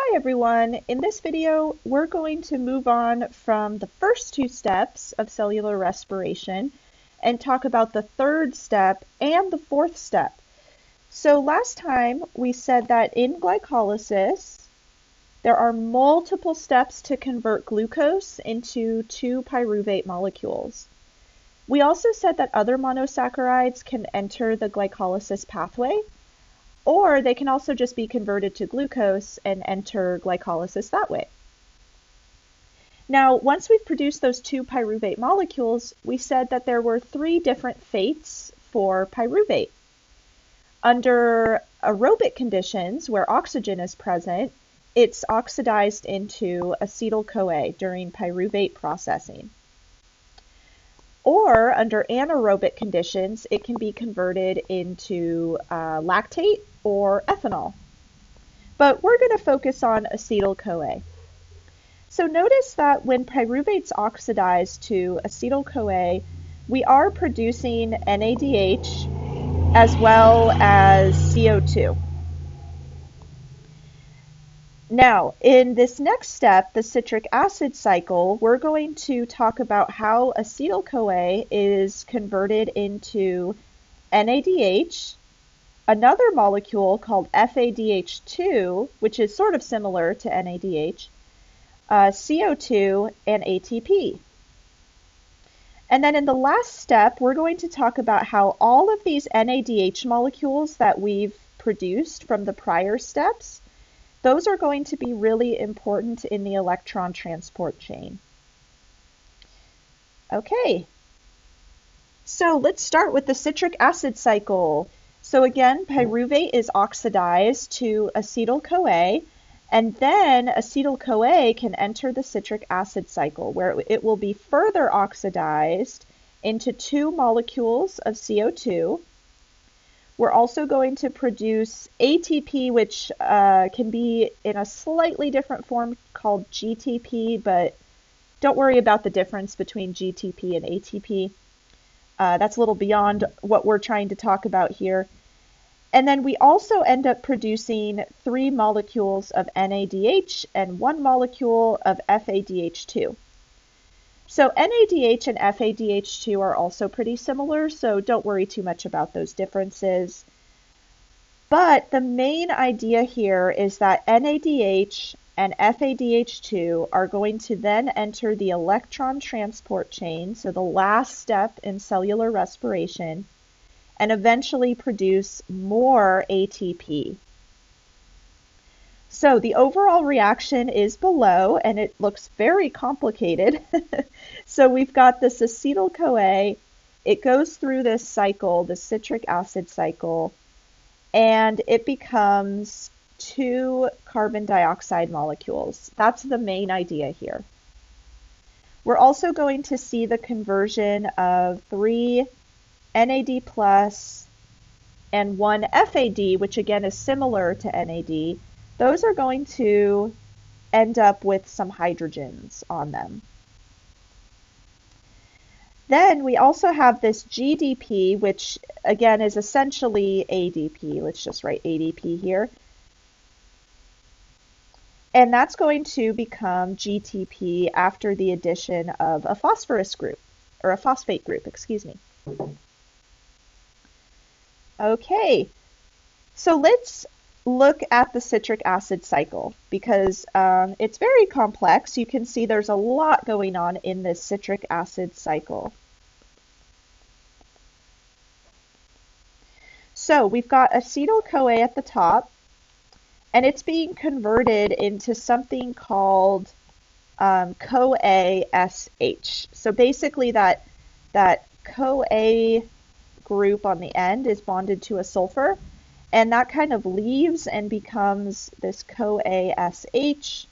Hi everyone! In this video, we're going to move on from the first two steps of cellular respiration and talk about the third step and the fourth step. So last time we said that in glycolysis, there are multiple steps to convert glucose into 2-pyruvate molecules. We also said that other monosaccharides can enter the glycolysis pathway, or they can also just be converted to glucose and enter glycolysis that way. Now, once we've produced those 2-pyruvate molecules, we said that there were 3 different fates for pyruvate. Under aerobic conditions, where oxygen is present, it's oxidized into acetyl-CoA during pyruvate processing. Or under anaerobic conditions, it can be converted into lactate or ethanol. But we're going to focus on acetyl-CoA. So notice that when pyruvates oxidize to acetyl-CoA, we are producing NADH as well as CO2. Now, in this next step, the citric acid cycle, we're going to talk about how acetyl-CoA is converted into NADH, another molecule called FADH2, which is sort of similar to NADH, CO2, and ATP. And then in the last step, we're going to talk about how all of these NADH molecules that we've produced from the prior steps, those are going to be really important in the electron transport chain. Okay, so let's start with the citric acid cycle. So again, pyruvate is oxidized to acetyl-CoA, and then acetyl-CoA can enter the citric acid cycle, where it will be further oxidized into 2 molecules of CO2. We're also going to produce ATP, which can be in a slightly different form called GTP, but don't worry about the difference between GTP and ATP. That's a little beyond what we're trying to talk about here. And then we also end up producing 3 molecules of NADH and 1 molecule of FADH2. So NADH and FADH2 are also pretty similar, so don't worry too much about those differences. But the main idea here is that NADH and FADH2 are going to then enter the electron transport chain, so the last step in cellular respiration, and eventually produce more ATP. So the overall reaction is below, and it looks very complicated. So we've got this acetyl-CoA. It goes through this cycle, the citric acid cycle, and it becomes 2 carbon dioxide molecules. That's the main idea here. We're also going to see the conversion of 3 NAD plus and 1 FAD, which again is similar to NAD. Those are going to end up with some hydrogens on them. Then we also have this GDP, which again is essentially ADP. Let's just write ADP here. And that's going to become GTP after the addition of a phosphorus group, or a phosphate group, excuse me. Okay, so let's look at the citric acid cycle because it's very complex. You can see there's a lot going on in this citric acid cycle. So we've got acetyl-CoA at the top, and it's being converted into something called CoA-SH. So basically that CoA group on the end is bonded to a sulfur, and that kind of leaves and becomes this CoA-SH.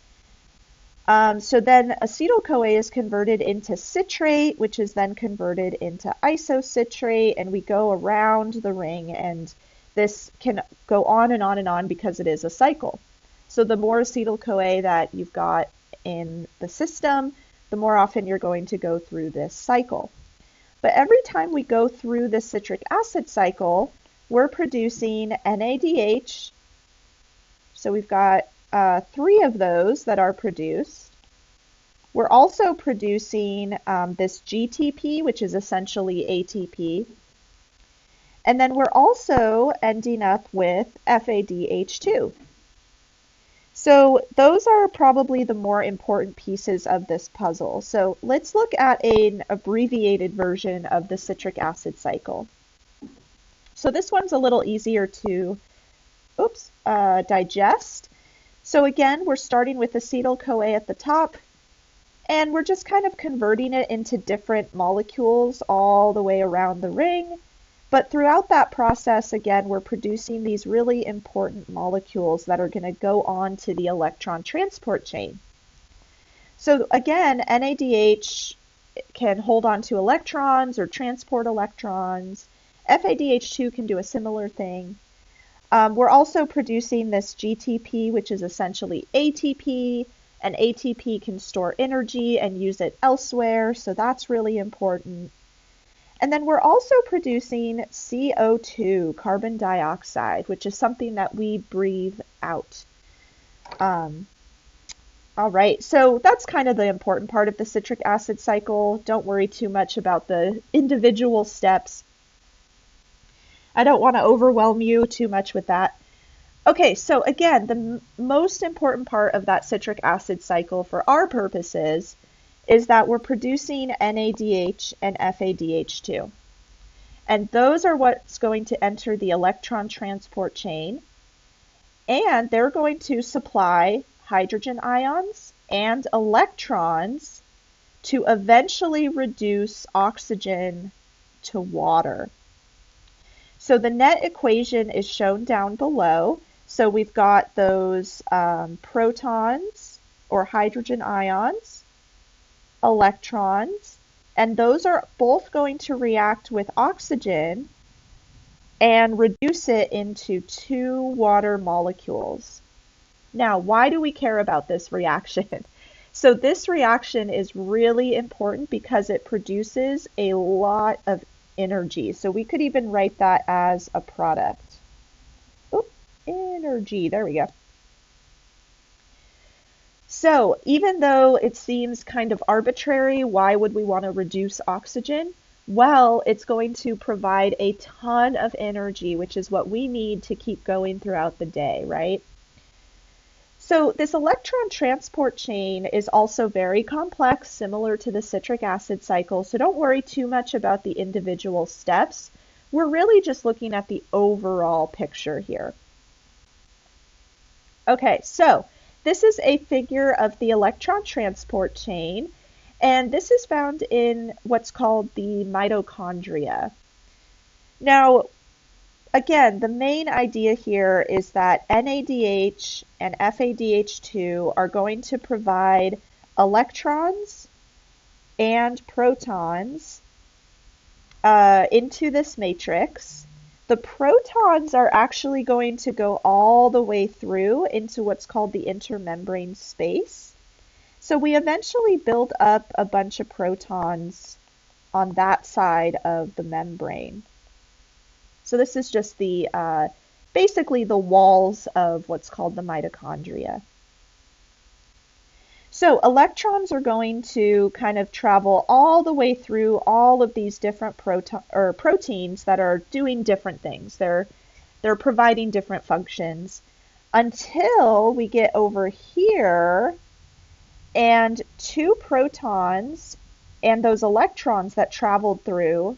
So then acetyl-CoA is converted into citrate, which is then converted into isocitrate, and we go around the ring, and this can go on and on and on because it is a cycle. So the more acetyl-CoA that you've got in the system, the more often you're going to go through this cycle. But every time we go through the citric acid cycle, we're producing NADH. So we've got three of those that are produced. We're also producing this GTP, which is essentially ATP. And then we're also ending up with FADH2. So those are probably the more important pieces of this puzzle. So let's look at an abbreviated version of the citric acid cycle. So this one's a little easier to digest. So again, we're starting with acetyl-CoA at the top, and we're just kind of converting it into different molecules all the way around the ring. But throughout that process, again, we're producing these really important molecules that are going to go on to the electron transport chain. So again, NADH can hold on to electrons or transport electrons. FADH2 can do a similar thing. We're also producing this GTP, which is essentially ATP, and ATP can store energy and use it elsewhere, so that's really important. And then we're also producing CO2, carbon dioxide, which is something that we breathe out. All right, so that's kind of the important part of the citric acid cycle. Don't worry too much about the individual steps. I don't want to overwhelm you too much with that. Okay, so again, the most important part of that citric acid cycle for our purposes is that we're producing NADH and FADH2. And those are what's going to enter the electron transport chain. And they're going to supply hydrogen ions and electrons to eventually reduce oxygen to water. So the net equation is shown down below. So we've got those protons or hydrogen ions, electrons, and those are both going to react with oxygen and reduce it into 2 water molecules. Now, why do we care about this reaction? So this reaction is really important because it produces a lot of energy. So we could even write that as a product. Energy, there we go. So even though it seems kind of arbitrary, why would we want to reduce oxygen? Well, it's going to provide a ton of energy, which is what we need to keep going throughout the day, right? So this electron transport chain is also very complex, similar to the citric acid cycle, so don't worry too much about the individual steps. We're really just looking at the overall picture here. Okay, so this is a figure of the electron transport chain, and this is found in what's called the mitochondria. Now, again, the main idea here is that NADH and FADH2 are going to provide electrons and protons into this matrix. The protons are actually going to go all the way through into what's called the intermembrane space. So we eventually build up a bunch of protons on that side of the membrane. So this is just the basically the walls of what's called the mitochondria. So electrons are going to kind of travel all the way through all of these different proteins that are doing different things. They're providing different functions until we get over here, and 2 protons and those electrons that traveled through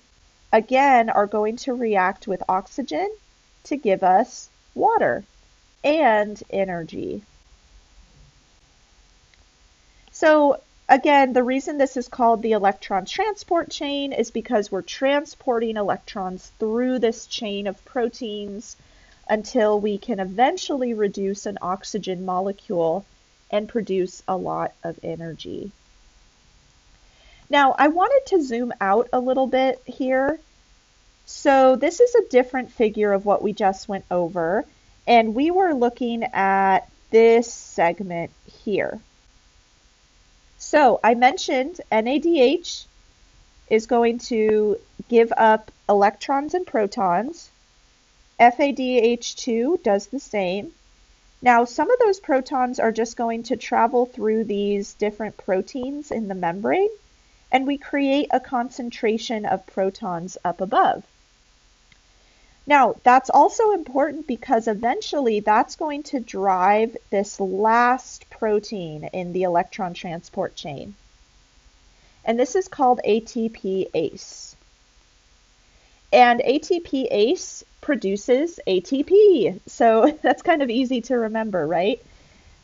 again are going to react with oxygen to give us water and energy. So again, the reason this is called the electron transport chain is because we're transporting electrons through this chain of proteins until we can eventually reduce an oxygen molecule and produce a lot of energy. Now, I wanted to zoom out a little bit here. So this is a different figure of what we just went over, and we were looking at this segment here. So I mentioned NADH is going to give up electrons and protons. FADH2 does the same. Now, some of those protons are just going to travel through these different proteins in the membrane, and we create a concentration of protons up above. Now, that's also important because eventually that's going to drive this last protein in the electron transport chain. And this is called ATPase. And ATPase produces ATP. So that's kind of easy to remember, right?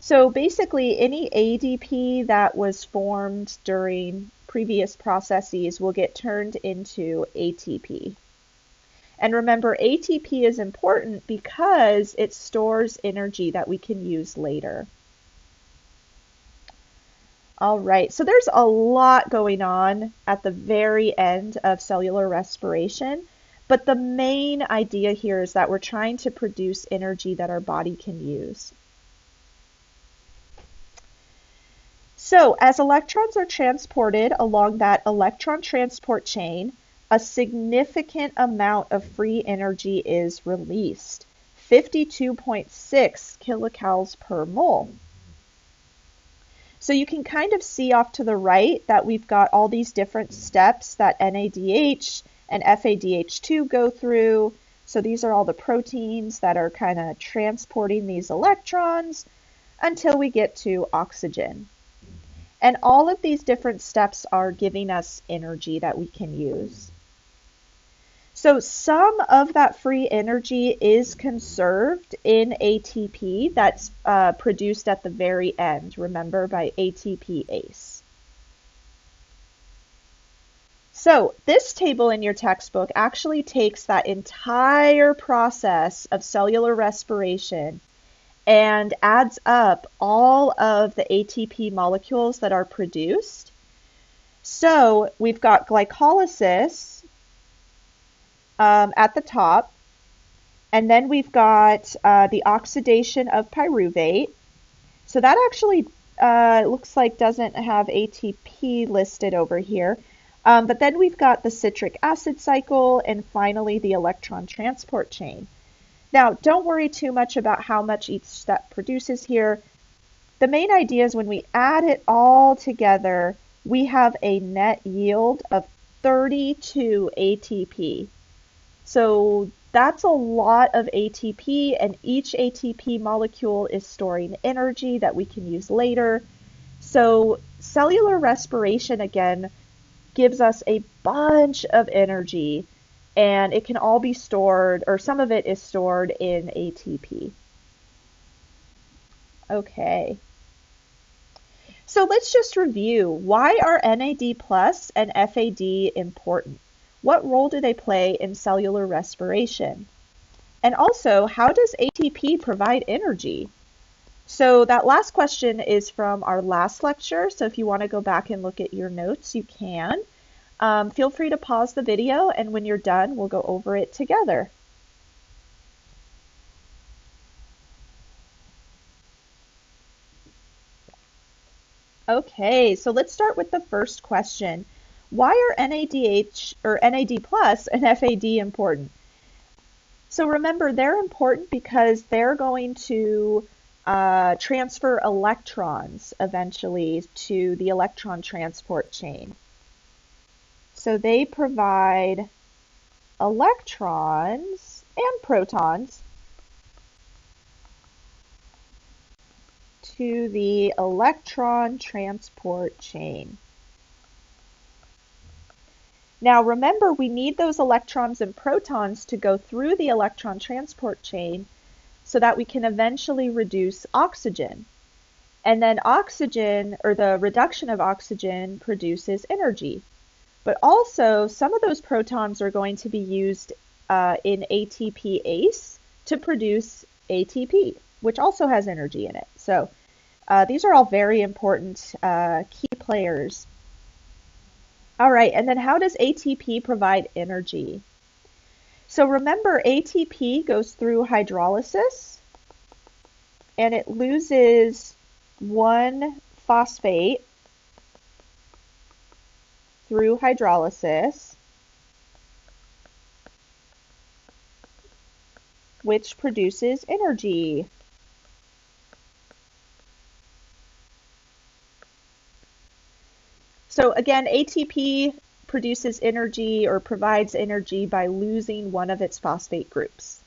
So basically, any ADP that was formed during previous processes will get turned into ATP. And remember, ATP is important because it stores energy that we can use later. All right, so there's a lot going on at the very end of cellular respiration, but the main idea here is that we're trying to produce energy that our body can use. So as electrons are transported along that electron transport chain, a significant amount of free energy is released, 52.6 kilocalories per mole. So you can kind of see off to the right that we've got all these different steps that NADH and FADH2 go through. So these are all the proteins that are kind of transporting these electrons until we get to oxygen. And all of these different steps are giving us energy that we can use. So some of that free energy is conserved in ATP that's produced at the very end, remember, by ATPase. So this table in your textbook actually takes that entire process of cellular respiration and adds up all of the ATP molecules that are produced. So we've got glycolysis at the top, and then we've got the oxidation of pyruvate. So that actually looks like doesn't have ATP listed over here. But then we've got the citric acid cycle and finally the electron transport chain. Now, don't worry too much about how much each step produces here. The main idea is when we add it all together, we have a net yield of 32 ATP. So that's a lot of ATP, and each ATP molecule is storing energy that we can use later. So cellular respiration, again, gives us a bunch of energy, and it can all be stored, or some of it is stored in ATP. Okay. So let's just review. Why are NAD plus and FAD important? What role do they play in cellular respiration? And also, how does ATP provide energy? So that last question is from our last lecture. So if you want to go back and look at your notes, you can. Feel free to pause the video, and when you're done, we'll go over it together. Okay, so let's start with the first question. Why are NADH or NAD plus and FAD important? So remember, they're important because they're going to transfer electrons eventually to the electron transport chain. So they provide electrons and protons to the electron transport chain. Now remember, we need those electrons and protons to go through the electron transport chain so that we can eventually reduce oxygen. And then oxygen, or the reduction of oxygen, produces energy. But also, some of those protons are going to be used in ATPase to produce ATP, which also has energy in it. So these are all very important key players. All right, and then how does ATP provide energy? So remember, ATP goes through hydrolysis, and it loses one phosphate through hydrolysis, which produces energy. So again, ATP produces energy or provides energy by losing one of its phosphate groups.